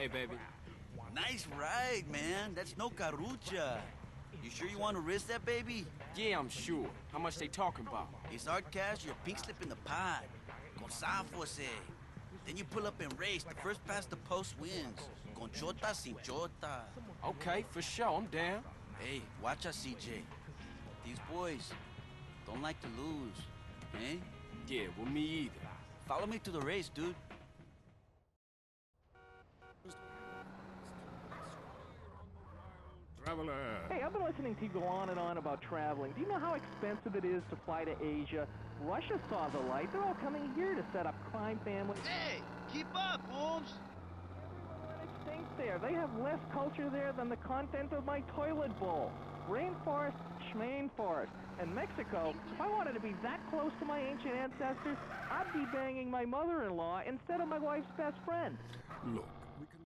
Hey, baby. Nice ride, man. That's no carucha. You sure you want to risk that, baby? Yeah, I'm sure. How much they talking about? It's our cash, your pink slip in the pot. Con fuese. Then you pull up and race. The first past the post wins. Con chota sin chota. Okay, for sure. I'm down. Hey, watch us, CJ. These boys don't like to lose, eh? Yeah, well, me either. Follow me to the race, dude. Traveler. Hey, I've been listening to you go on and on about traveling. Do you know how expensive it is to fly to Asia? Russia saw the light. They're all coming here to set up crime families. Hey, keep up, Holmes. Everyone extinct there. They have less culture there than the content of my toilet bowl. Rainforest, schmain forest. And Mexico, if I wanted to be that close to my ancient ancestors, I'd be banging my mother-in-law instead of my wife's best friend. Look, we can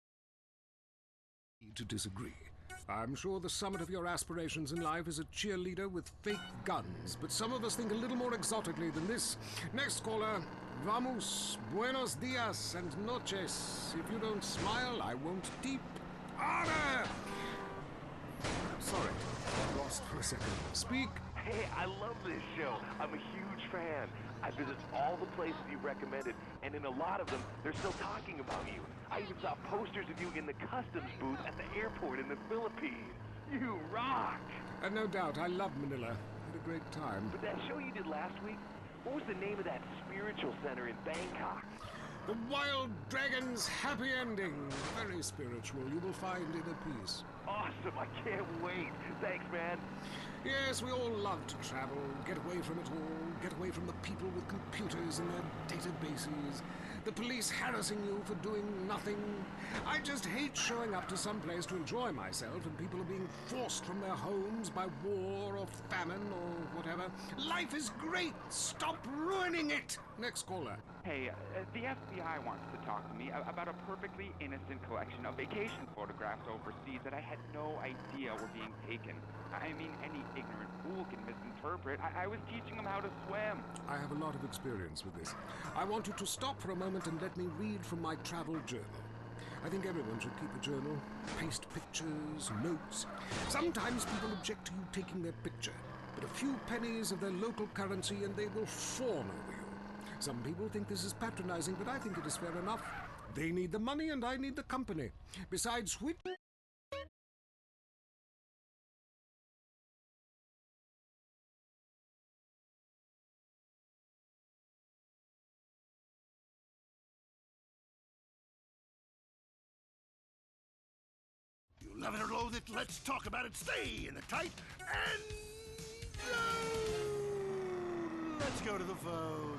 need to disagree. I'm sure the summit of your aspirations in life is a cheerleader with fake guns, but some of us think a little more exotically than this. Next caller, vamos, buenos dias and noches. If you don't smile, I won't deep. Order! Sorry, lost for a second. Speak. Hey, I love this show. I'm a huge fan. I visit all the places you recommended, and in a lot of them, they're still talking about you. I even saw posters of you in the customs booth at the airport in the Philippines. You rock! No doubt, I love Manila. Had a great time. But that show you did last week, what was the name of that spiritual center in Bangkok? The Wild Dragon's Happy Ending. Very spiritual. You will find inner peace. Awesome, I can't wait. Thanks, man. Yes, we all love to travel, get away from it all, get away from the people with computers and their databases, the police harassing you for doing nothing. I just hate showing up to some place to enjoy myself and people are being forced from their homes by war or famine or whatever. Life is great! Stop ruining it! Next caller. Hey, the FBI wants to talk to me about a perfectly innocent collection of vacation photographs overseas that I had no idea were being taken. I mean, any ignorant fool can misinterpret. I was teaching them how to swim. I have a lot of experience with this. I want you to stop for a moment and let me read from my travel journal. I think everyone should keep a journal. Paste pictures, notes. Sometimes people object to you taking their picture, but a few pennies of their local currency and they will fawn over you. Some people think this is patronizing, but I think it is fair enough. They need the money and I need the company. Besides which... You love it or loathe it, let's talk about it. Stay in the tight and let's go to the phones.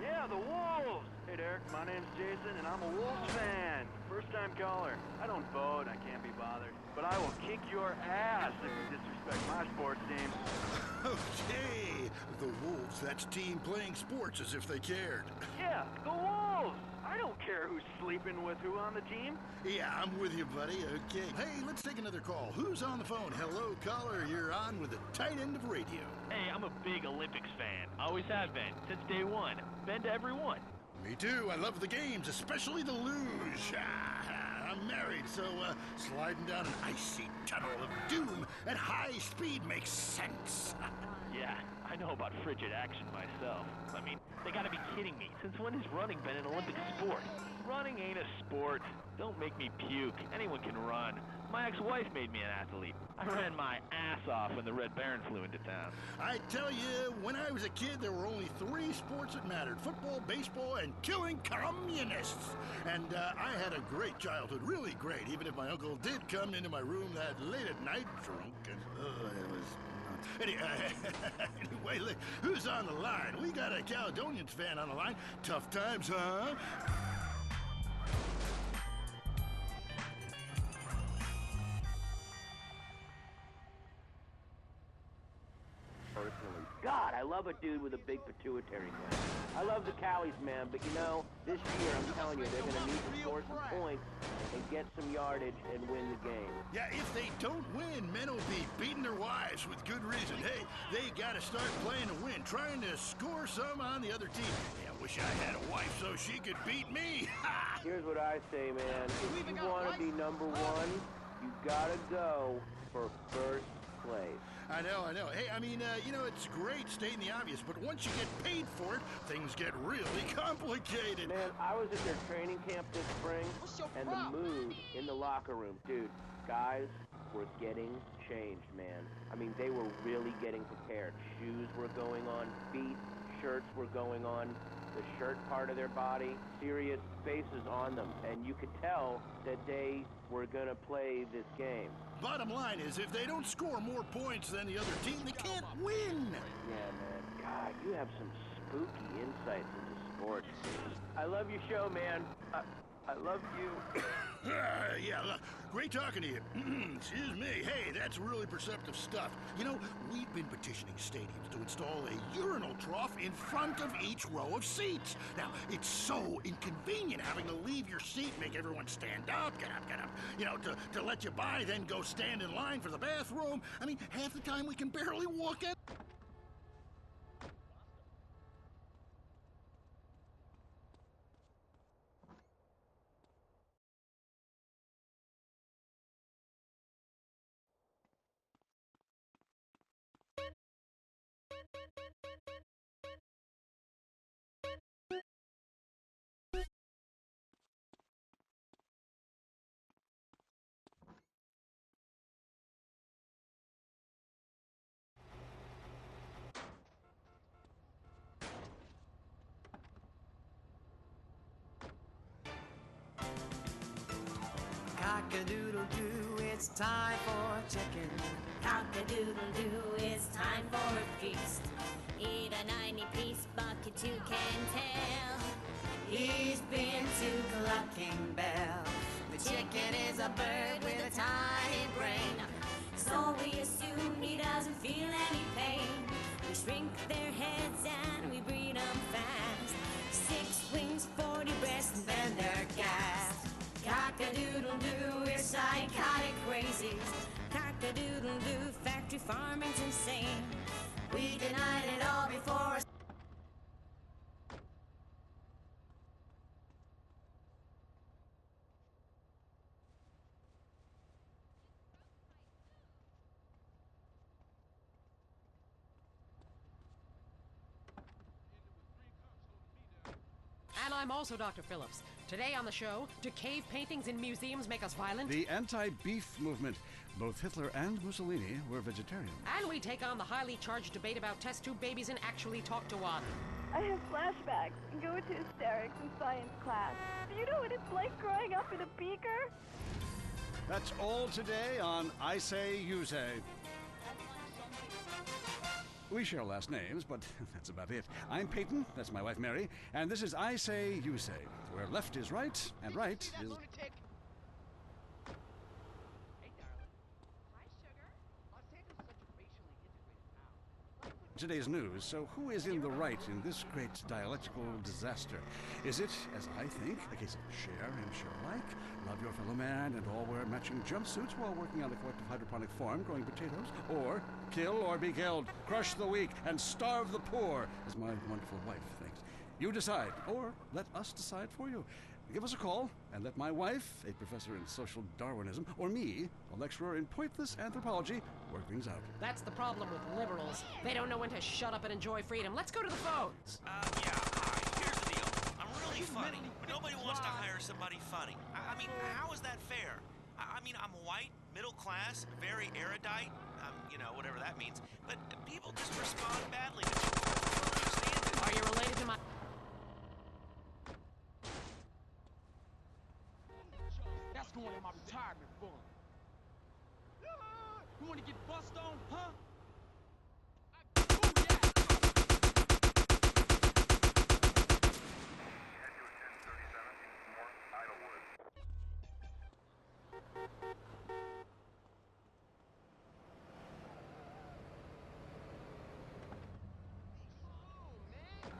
Yeah, the Wolves! Hey, Derek, my name's Jason, and I'm a Wolves fan. First-time caller. I don't vote, I can't be bothered. But I will kick your ass if you disrespect my sports team. Okay, the Wolves, that's team playing sports as if they cared. Yeah, the Wolves! I don't care who's sleeping with who on the team. Yeah, I'm with you, buddy. Okay. Hey, let's take another call. Who's on the phone? Hello, caller. You're on with the tight end of radio. Hey, I'm a big Olympics fan. Always have been, since day one. Been to every one. Me too. I love the games, especially the luge. I'm married, so sliding down an icy tunnel of doom at high speed makes sense. Yeah, I know about frigid action myself. I mean, they gotta be kidding me. Since when has running been an Olympic sport? Running ain't a sport. Don't make me puke. Anyone can run. My ex-wife made me an athlete. I ran my ass off when the Red Baron flew into town. I tell you, when I was a kid, there were only 3 sports that mattered. Football, baseball, and killing communists. And I had a great childhood, really great, even if my uncle did come into my room that late at night, drunk, and it was... Anyway, look, who's on the line? We got a Caledonians fan on the line. Tough times, huh? Personally, God, I love a dude with a big pituitary gland. I love the Cowies, man, but you know, this year, I'm telling you, they're going to need to score some points and get some yardage and win the game. Yeah, if they don't win, men will be beating their wives with good reason. Hey, they got to start playing to win, trying to score some on the other team. Yeah, Wish I had a wife so she could beat me. Here's what I say, man. If you want to be number one, you gotta go for first place. I know. Hey, I mean, it's great stating the obvious, but once you get paid for it, things get really complicated. Man, I was at their training camp this spring, and the mood in the locker room, dude, guys were getting changed, man. I mean, they were really getting prepared. Shoes were going on, feet, shirts were going on, the shirt part of their body, serious faces on them, and you could tell that they were gonna play this game. Bottom line is, if they don't score more points than the other team, they can't win. Yeah, man. God, you have some spooky insights into sports. I love your show, man. I love you. Yeah, look, great talking to you. Excuse me. Hey, that's really perceptive stuff. You know, we've been petitioning stadiums to install a urinal trough in front of each row of seats. Now, it's so inconvenient having to leave your seat, make everyone stand up, get up. You know, to let you by, then go stand in line for the bathroom. I mean, half the time we can barely walk in. Cock-a-doodle-doo, it's time for chicken. Cock-a-doodle-doo, it's time for a feast. Eat a 90-piece bucket, you can tell. He's been to Clucking Bell. The chicken is a bird with a tiny brain. So we assume he doesn't feel any pain. We shrink their heads and we breed them fast. 6 wings, 40 breasts, and then they're gassed. Cock-a-doodle-doo, we're psychotic crazies. Cock-a-doodle-doo, factory farming's insane. We denied it all before. And I'm also Dr. Phillips. Today on the show, do cave paintings in museums make us violent? The anti-beef movement. Both Hitler and Mussolini were vegetarian. And we take on the highly charged debate about test tube babies and actually talk to one. I have flashbacks and go into hysterics in science class. Do you know what it's like growing up in a beaker? That's all today on I Say, You Say. We share last names, but that's about it. I'm Peyton, that's my wife Mary, and this is I Say, You Say, where left is right, and right is... Today's news, so who is in the right in this great dialectical disaster? Is it, as I think, a case of share and share alike, love your fellow man and all wear matching jumpsuits while working on a collective hydroponic farm growing potatoes? Or kill or be killed, crush the weak, and starve the poor, as my wonderful wife thinks? You decide, or let us decide for you. Give us a call, and let my wife, a professor in social Darwinism, or me, a lecturer in pointless anthropology, work things out. That's the problem with liberals. They don't know when to shut up and enjoy freedom. Let's go to the phones. Yeah, hi. Here's the deal. I'm really funny, but nobody wants to hire somebody funny. I mean, how is that fair? I mean, I'm white, middle class, very erudite, whatever that means, but people just respond badly to me. I don't understand it. Are you related to my... That's going in my retirement fund. You want to get bust on, huh?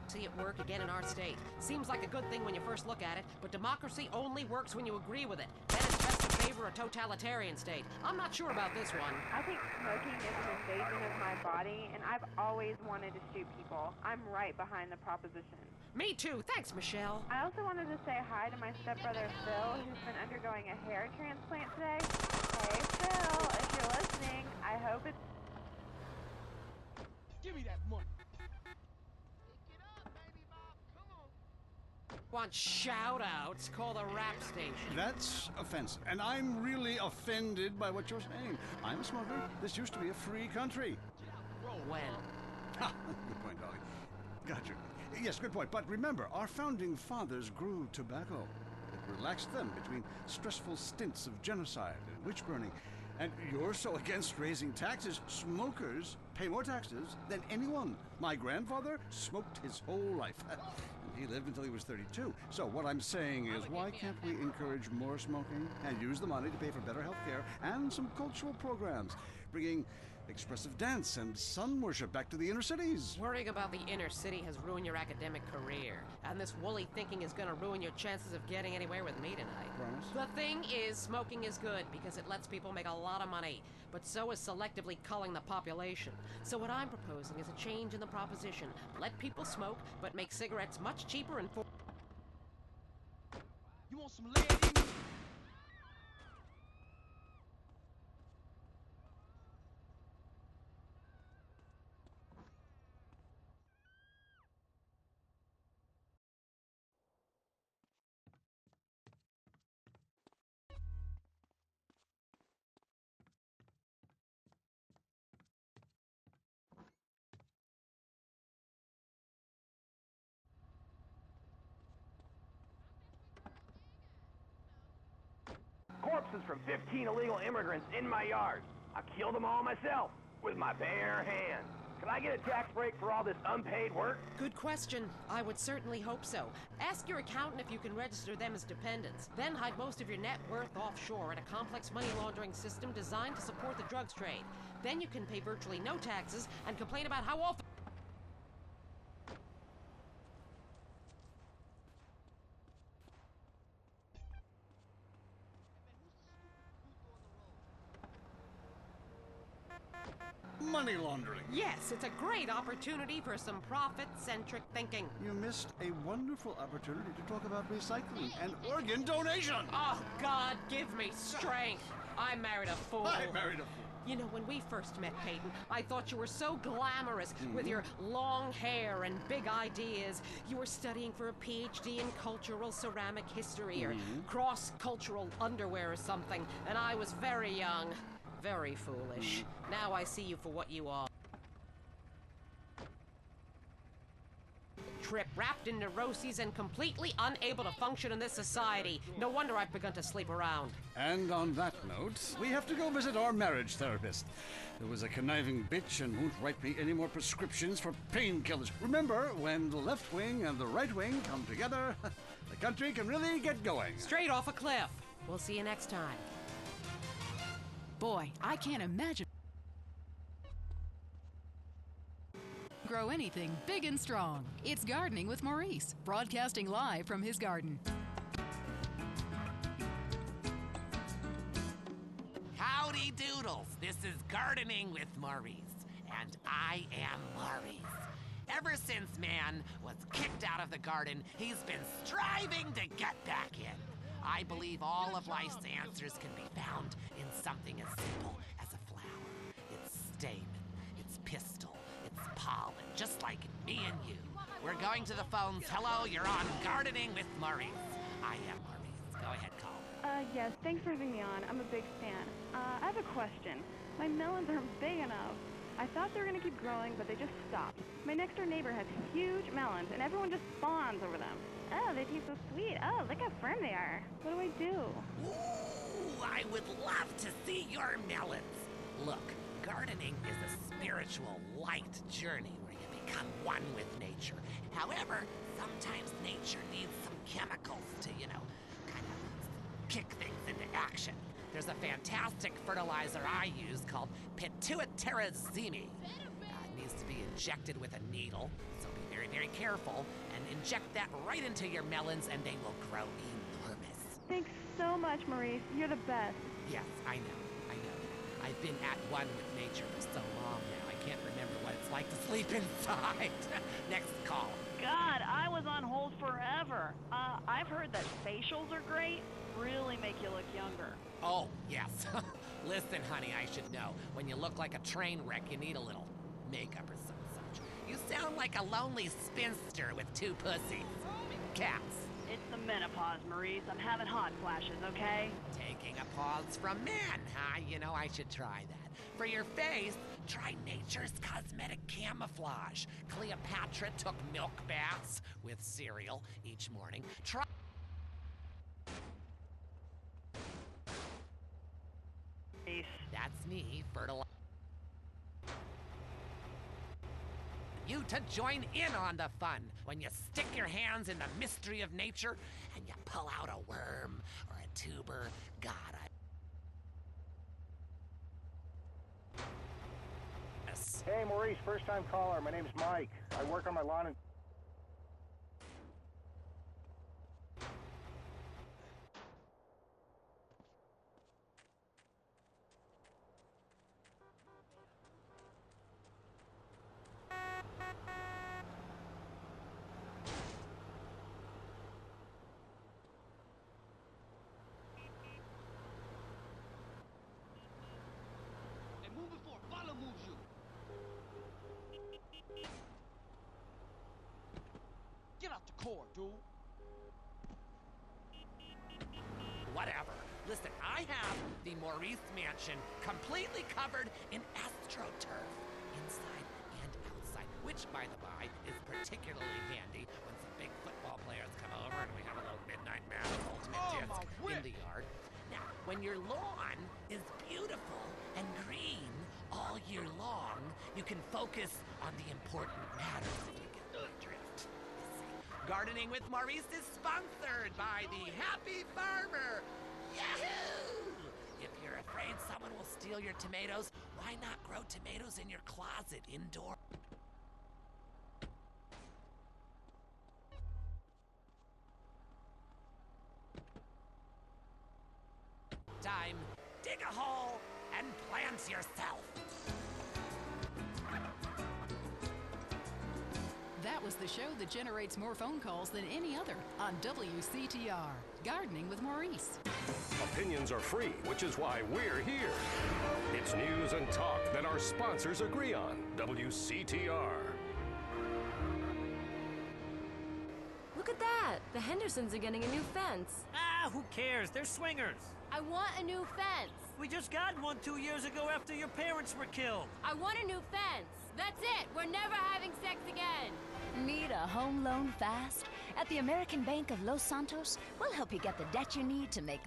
See it work again in our state. Seems like a good thing when you first look at it, but democracy only works when you agree with it. Then it's best to favor a totalitarian state. I'm not sure about this one. I think smoking is an invasion of my body, and I've always wanted to shoot people. I'm right behind the proposition. Me too. Thanks, Michelle. I also wanted to say hi to my stepbrother Phil, who's been undergoing a hair transplant today. Hey Phil, if you're listening, I hope it's... Give me that money. Want shout-outs? Call the rap station. That's offensive, and I'm really offended by what you're saying. I'm a smoker. This used to be a free country. When? Ha! Good point, Dolly. Gotcha. Yes, good point. But remember, our founding fathers grew tobacco. It relaxed them between stressful stints of genocide and witch burning. And you're so against raising taxes, smokers pay more taxes than anyone. My grandfather smoked his whole life. He lived until he was 32. So what I'm saying is, why can't we encourage more smoking and use the money to pay for better health care and some cultural programs, bringing expressive dance and sun worship back to the inner cities? Worrying about the inner city has ruined your academic career, and this woolly thinking is gonna ruin your chances of getting anywhere with me tonight. Promise? The thing is, smoking is good because it lets people make a lot of money, but so is selectively culling the population. So what I'm proposing is a change in the proposition. Let people smoke, but make cigarettes much cheaper and for... You want some lead in you? Corpses from 15 illegal immigrants in my yard. I killed them all myself with my bare hands. Can I get a tax break for all this unpaid work? Good question. I would certainly hope so. Ask your accountant if you can register them as dependents. Then hide most of your net worth offshore in a complex money laundering system designed to support the drugs trade. Then you can pay virtually no taxes and complain about how often... Money laundering. Yes, it's a great opportunity for some profit-centric thinking. You missed a wonderful opportunity to talk about recycling and organ donation. Oh, God, give me strength. I married a fool. I married a fool. You know, when we first met, Peyton, I thought you were so glamorous with your long hair and big ideas. You were studying for a PhD in cultural ceramic history or cross-cultural underwear or something, and I was very young. Very foolish. Now I see you for what you are. Trip, wrapped in neuroses and completely unable to function in this society. No wonder I've begun to sleep around. And on that note, we have to go visit our marriage therapist. There was a conniving bitch and won't write me any more prescriptions for painkillers. Remember, when the left wing and the right wing come together, the country can really get going. Straight off a cliff. We'll see you next time. Boy, I can't imagine grow anything big and strong. It's Gardening with Maurice, broadcasting live from his garden. Howdy doodles, this is Gardening with Maurice, and I am Maurice. Ever since man was kicked out of the garden, he's been striving to get back in. I believe all of life's answers can be found in something as simple as a flower. Its stamen, its pistil, its pollen, just like me and you. We're going to the phones. Hello, you're on Gardening with Maurice. I am Maurice. Go ahead, call. Yes, thanks for having me on. I'm a big fan. I have a question. My melons aren't big enough. I thought they were going to keep growing, but they just stopped. My next door neighbor has huge melons, and everyone just spawns over them. Oh, they taste so sweet. Oh, look how firm they are. What do I do? Ooh, I would love to see your melons. Look, gardening is a spiritual, light journey where you become one with nature. However, sometimes nature needs some chemicals to, kind of kick things into action. There's a fantastic fertilizer I use called pituitarizine. It needs to be injected with a needle, so be very, very careful, and inject that right into your melons and they will grow enormous. Thanks so much, Maurice. You're the best. Yes, I know. I've been at one with nature for so long now, I can't remember what it's like to sleep inside. Next call. God, I was on hold forever. I've heard that facials are great. Really make you look younger. Oh, yes. Listen, honey, I should know. When you look like a train wreck, you need a little makeup or some such. You sound like a lonely spinster with 2 pussies. Cats. It's the menopause, Maurice. I'm having hot flashes, okay? Taking a pause from men, huh? You know, I should try that. For your face, try Nature's Cosmetic Camouflage. Cleopatra took milk baths with cereal each morning. Try... That's me, fertilizer. You to join in on the fun when you stick your hands in the mystery of nature and you pull out a worm or a tuber. God, Hey, Maurice, first-time caller. My name's Mike. I work on my lawn and... Hey, move before Follow moves you. Get out the car, dude. whatever. Listen, I have the Maurice Mansion completely covered in AstroTurf, inside and outside, which, by the by, is particularly handy when some big football players come over and we have a little midnight mass of ultimate disc in the yard. Now, when your lawn is beautiful and green all year long, you can focus on the important matters, if you get my drift. Gardening with Maurice is sponsored by the Happy Farmer. Yahoo! If you're afraid someone will steal your tomatoes, why not grow tomatoes in your closet indoor? Time, dig a hole and plant yourself. That was the show that generates more phone calls than any other on WCTR. Gardening with Maurice. Opinions are free, which is why we're here. It's news and talk that our sponsors agree on. WCTR. Look at that! The Hendersons are getting a new fence. Ah, who cares? They're swingers. I want a new fence. We just got one 2 years ago after your parents were killed. I want a new fence. That's it. We're never having sex again. Need a home loan fast? At the American Bank of Los Santos, we'll help you get the debt you need to make...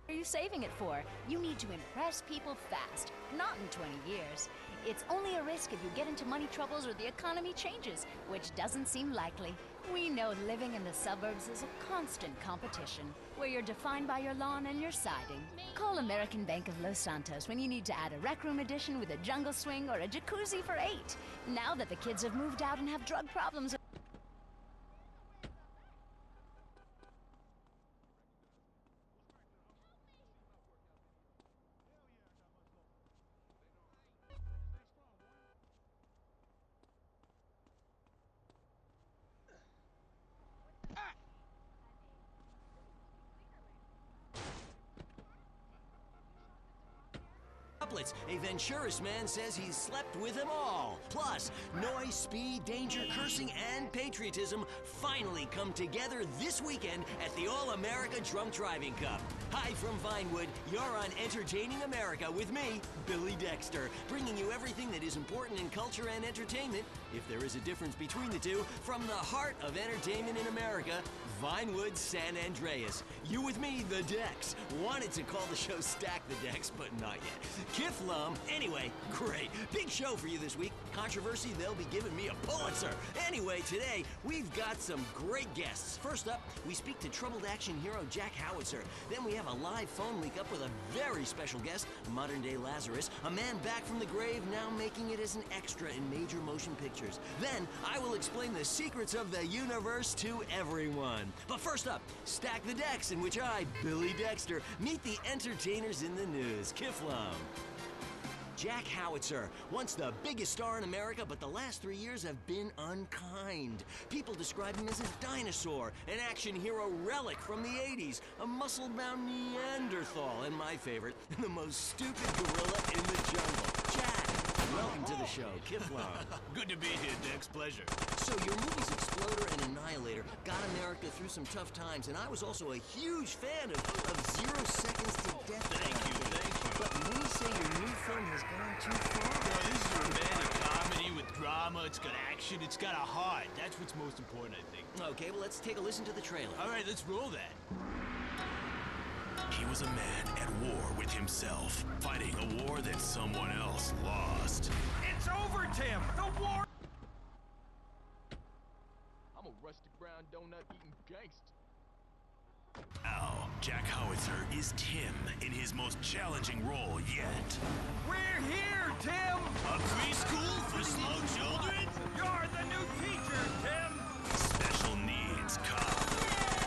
What are you saving it for? You need to impress people fast, not in 20 years. It's only a risk if you get into money troubles or the economy changes, which doesn't seem likely. We know living in the suburbs is a constant competition, where you're defined by your lawn and your siding. Call American Bank of Los Santos when you need to add a rec room addition with a jungle swing or a jacuzzi for 8. Now that the kids have moved out and have drug problems... A Venturis man says he's slept with them all. Plus, noise, speed, danger, cursing, and patriotism finally come together this weekend at the All-America Drunk Driving Cup. Hi from Vinewood, you're on Entertaining America with me, Billy Dexter, bringing you everything that is important in culture and entertainment, if there is a difference between the two, from the heart of entertainment in America. Vinewood, San Andreas. You with me, the Decks. Wanted to call the show Stack the Decks, but not yet. Kiflum. Anyway, great. Big show for you this week. Controversy, they'll be giving me a Pulitzer. Anyway, today, we've got some great guests. First up, we speak to troubled action hero Jack Howitzer. Then we have a live phone link up with a very special guest, modern-day Lazarus, a man back from the grave now making it as an extra in major motion pictures. Then, I will explain the secrets of the universe to everyone. But first up, Stack the Decks, in which I, Billy Dexter, meet the entertainers in the news. Kiflum. Jack Howitzer, once the biggest star in America, but the last 3 years have been unkind. People describe him as a dinosaur, an action hero relic from the 80s, a muscle-bound Neanderthal, and my favorite, the most stupid gorilla in the jungle. Jack, welcome to the show. Kiflum. Good to be here, Dex. Pleasure. So your movies Exploder and Annihilator got America through some tough times, and I was also a huge fan of 0 Seconds to Death. Thank you. But many say your new film has gone too far. Well, this is a romantic comedy with drama. It's got action. It's got a heart. That's what's most important, I think. Okay, well, let's take a listen to the trailer. All right, let's roll that. He was a man at war with himself, fighting a war that someone else lost. It's over, Tim! The war... I'm a rusty brown donut-eating gangster. Now, Jack Howitzer is Tim in his most challenging role yet. We're here, Tim! A preschool for slow children? You're the new teacher, Tim! Special needs cop.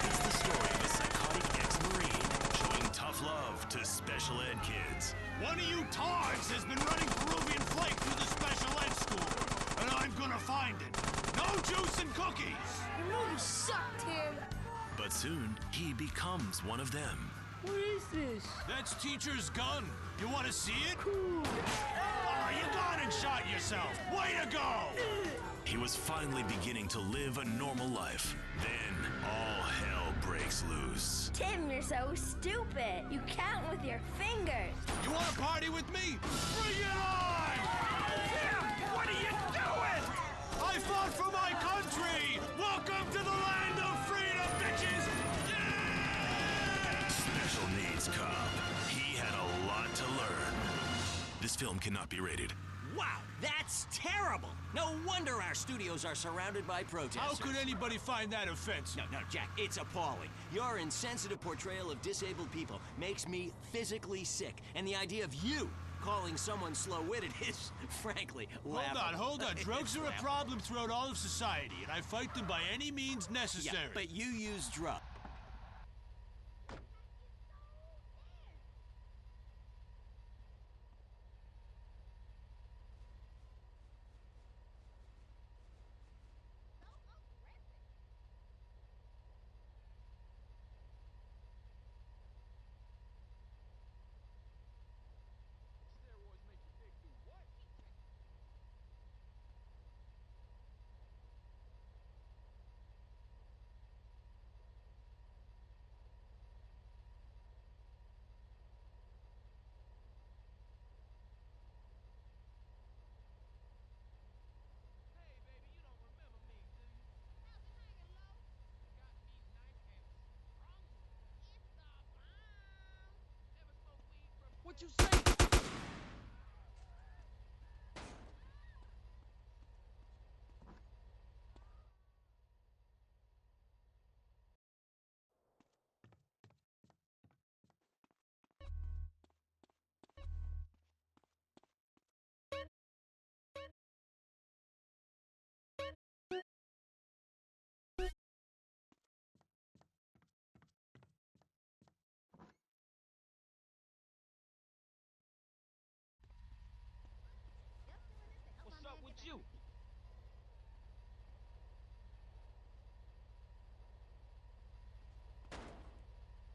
It's the story of a psychotic ex-Marine showing tough love to special ed kids. One of you tards has been running Peruvian flake through the special ed school, and I'm gonna find it. No juice and cookies! You suck, Tim! But soon, he becomes one of them. What is this? That's teacher's gun. You want to see it? Cool. Oh, you gone and shot yourself. Way to go! He was finally beginning to live a normal life. Then, all hell breaks loose. Tim, you're so stupid. You count with your fingers. You want to party with me? Bring it on! Tim, what are you doing? I fought for my country! Welcome to the land of freedom, bitches! Yeah! Special needs cop. He had a lot to learn. This film cannot be rated. Wow, that's terrible! No wonder our studios are surrounded by protesters. How could anybody find that offensive? No, Jack, it's appalling. Your insensitive portrayal of disabled people makes me physically sick, and the idea of you calling someone slow-witted is, frankly, laughable. Hold on. Drugs are a problem throughout all of society, and I fight them by any means necessary. Yeah, but you use drugs. What you say? What's up with you?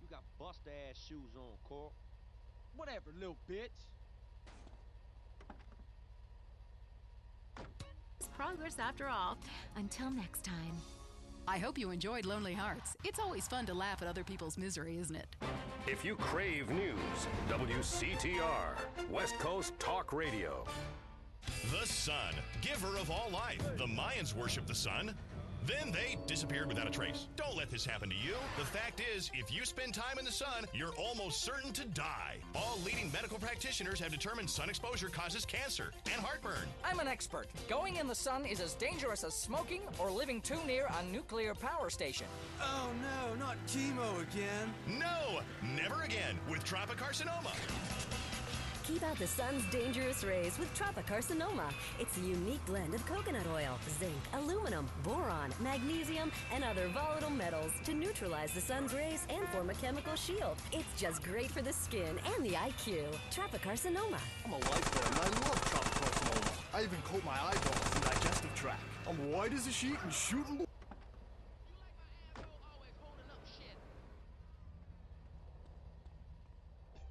You got bust-ass shoes on, Cor. Whatever, little bitch. It's progress after all. Until next time. I hope you enjoyed Lonely Hearts. It's always fun to laugh at other people's misery, isn't it? If you crave news, WCTR, West Coast Talk Radio. The sun, giver of all life. The Mayans worship the sun. Then they disappeared without a trace. Don't let this happen to you. The fact is, if you spend time in the sun, you're almost certain to die. All leading medical practitioners have determined sun exposure causes cancer and heartburn. I'm an expert. Going in the sun is as dangerous as smoking or living too near a nuclear power station. Oh no, not chemo again. No, never again with tropicarcinoma. Keep out the sun's dangerous rays with tropicarcinoma. It's a unique blend of coconut oil, zinc, aluminum, boron, magnesium, and other volatile metals to neutralize the sun's rays and form a chemical shield. It's just great for the skin and the IQ. Tropicarcinoma. I'm a lifer and I love tropicarcinoma. I even coat my eyeballs and digestive tract. I'm white as a sheet and shooting.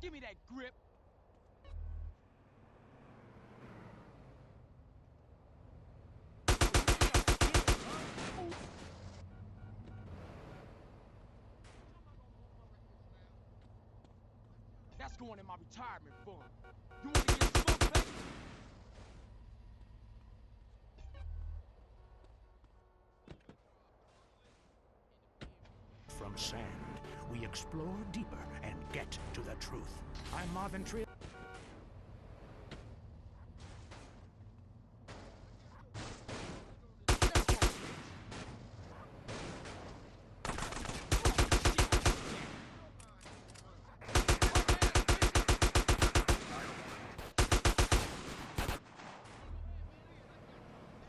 Give me that grip. That's going in my retirement fund. You want to get smoked, baby? From sand, we explore deeper and get to the truth. I'm Marvin Trill.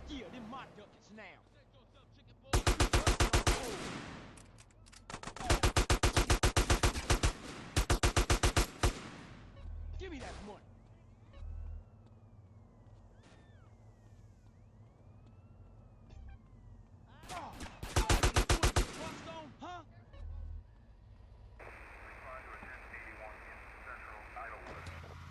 Yeah, them my ducats now. Give me that money. Huh?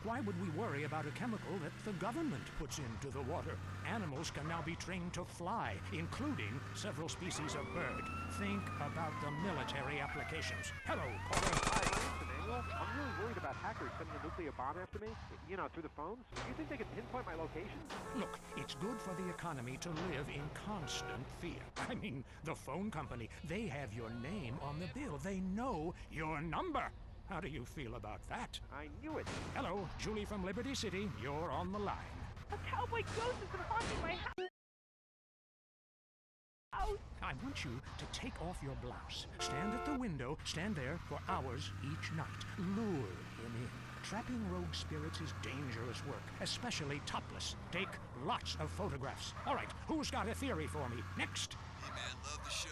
Why would we worry about a chemical that the government puts into the water? Animals can now be trained to fly, including several species of bird. Think about the military applications. Hello, caller. Hi, my name's Emmanuel. I'm really worried about hackers sending a nuclear bomb after me, you know, through the phones. Do you think they could pinpoint my location? Look, it's good for the economy to live in constant fear. I mean, the phone company, they have your name on the bill. They know your number. How do you feel about that? I knew it. Hello, Julie from Liberty City. You're on the line. A cowboy ghost has been haunting my house. I want you to take off your blouse. Stand at the window, stand there for hours each night. Lure him in. Trapping rogue spirits is dangerous work, especially topless. Take lots of photographs. All right, who's got a theory for me? Next. Hey man, love the show.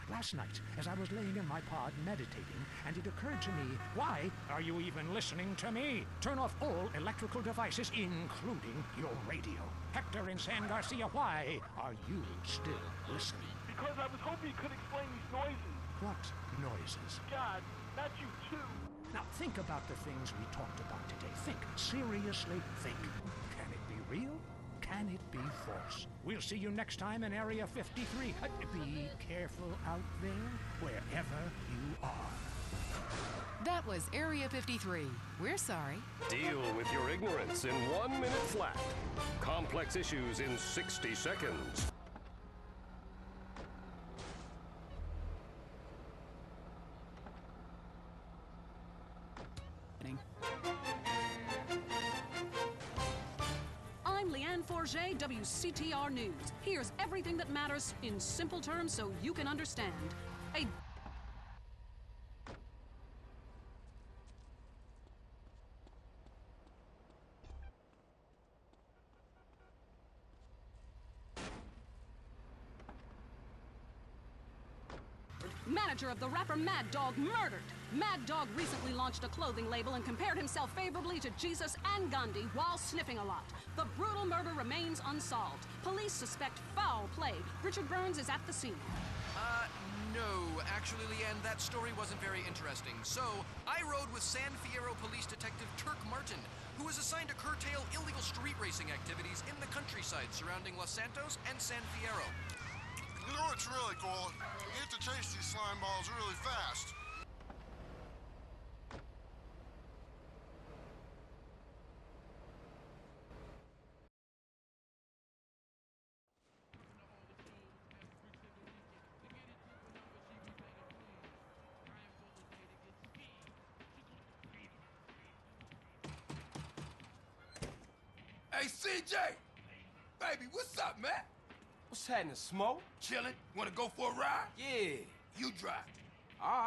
Last night, as I was laying in my pod meditating, and it occurred to me, why are you even listening to me? Turn off all electrical devices, including your radio. Hector and San Garcia, why are you still listening? Because I was hoping you could explain these noises. What noises? God, not you too. Now think about the things we talked about today. Think, seriously think. Can it be real? Can it be false? We'll see you next time in Area 53. Be careful out there, wherever you are. That was Area 53. We're sorry. Deal with your ignorance in 1 minute flat. Complex issues in 60 seconds. Forget, WCTR News. Here's everything that matters in simple terms so you can understand. A manager of the rapper Mad Dog murdered. Mad Dog recently launched a clothing label and compared himself favorably to Jesus and Gandhi while sniffing a lot. The brutal murder remains unsolved. Police suspect foul play. Richard Burns is at the scene. No. Actually, Leanne, that story wasn't very interesting. So, I rode with San Fierro Police Detective Turk Martin, who was assigned to curtail illegal street racing activities in the countryside surrounding Los Santos and San Fierro. You know what's really cool? You get to chase these slime balls really fast. Hey, CJ! Baby, what's up, man? What's happening, Smoke? Chillin'? Wanna go for a ride? Yeah. You drive. All right.